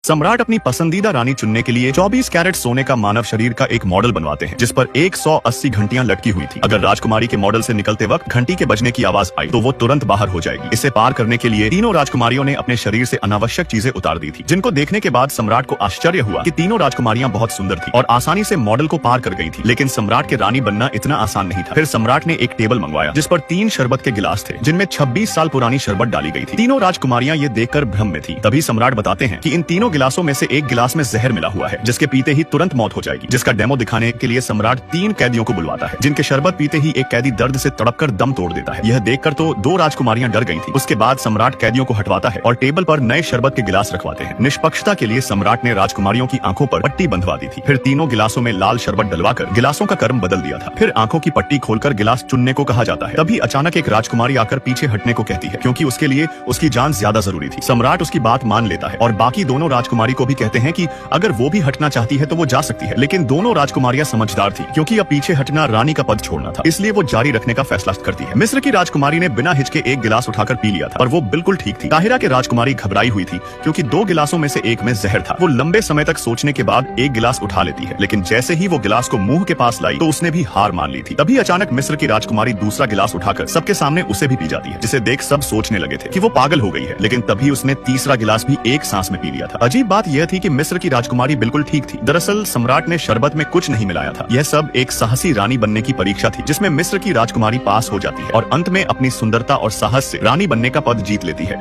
सम्राट अपनी पसंदीदा रानी चुनने के लिए 24 कैरेट सोने का मानव शरीर का एक मॉडल बनवाते हैं जिस पर 180 घंटियां लटकी हुई थी। अगर राजकुमारी के मॉडल से निकलते वक्त घंटी के बजने की आवाज आई तो वो तुरंत बाहर हो जाएगी। इसे पार करने के लिए तीनों राजकुमारियों ने अपने शरीर से अनावश्यक चीजें उतार दी थी, जिनको देखने के बाद सम्राट को आश्चर्य हुआ कि तीनों राजकुमारियां बहुत सुंदर थी और आसानी से मॉडल को पार कर गई थी। लेकिन सम्राट के रानी बनना इतना आसान नहीं था। फिर सम्राट ने एक टेबल मंगवाया जिस पर 3 शरबत के गिलास थे जिनमें 26 साल पुरानी शरबत डाली गई थी। तीनों राजकुमारियां ये देखकर भ्रम में थी। तभी सम्राट बताते हैं कि इन तीनों गिलासों में से एक गिलास में जहर मिला हुआ है जिसके पीते ही तुरंत मौत हो जाएगी। जिसका डेमो दिखाने के लिए सम्राट 3 कैदियों को बुलवाता है जिनके शरबत पीते ही एक कैदी दर्द से तड़पकर दम तोड़ देता है। यह देखकर तो 2 राजकुमारियां डर गई थी। उसके बाद सम्राट कैदियों को हटवाता है और टेबल पर नए शरबत के गिलास रखवाते हैं। निष्पक्षता के लिए सम्राट ने राजकुमारियों की आंखों पर पट्टी बंधवा दी थी। फिर तीनों गिलासों में लाल शरबत डलवाकर गिलासों का क्रम बदल दिया था। फिर आंखों की पट्टी खोलकर गिलास चुनने को कहा जाता है। तभी अचानक एक राजकुमारी आकर पीछे हटने को कहती है क्योंकि उसके लिए उसकी जान ज्यादा जरूरी थी। सम्राट उसकी बात मान लेता है और बाकी दोनों राजकुमारी को भी कहते हैं कि अगर वो भी हटना चाहती है तो वो जा सकती है। लेकिन दोनों राजकुमारियां समझदार थी क्योंकि अब पीछे हटना रानी का पद छोड़ना था, इसलिए वो जारी रखने का फैसला करती है। मिस्र की राजकुमारी ने बिना हिचके एक गिलास उठाकर पी लिया था और वो बिल्कुल ठीक थी। काहिरा की राजकुमारी घबराई हुई थी क्योंकि 2 गिलासों में से एक में जहर था। वो लंबे समय तक सोचने के बाद एक गिलास उठा लेती है, लेकिन जैसे ही वो गिलास को मुंह के पास लाई तो उसने भी हार मान ली थी। तभी अचानक मिस्र की राजकुमारी दूसरा गिलास उठाकर सबके सामने उसे भी पी जाती है, जिसे देख सब सोचने लगे थे कि वो पागल हो गई है। लेकिन तभी उसने तीसरा गिलास भी एक सांस में पी लिया था। अजीब बात यह थी कि मिस्र की राजकुमारी बिल्कुल ठीक थी। दरअसल सम्राट ने शरबत में कुछ नहीं मिलाया था। यह सब एक साहसी रानी बनने की परीक्षा थी जिसमें मिस्र की राजकुमारी पास हो जाती है और अंत में अपनी सुंदरता और साहस से रानी बनने का पद जीत लेती है।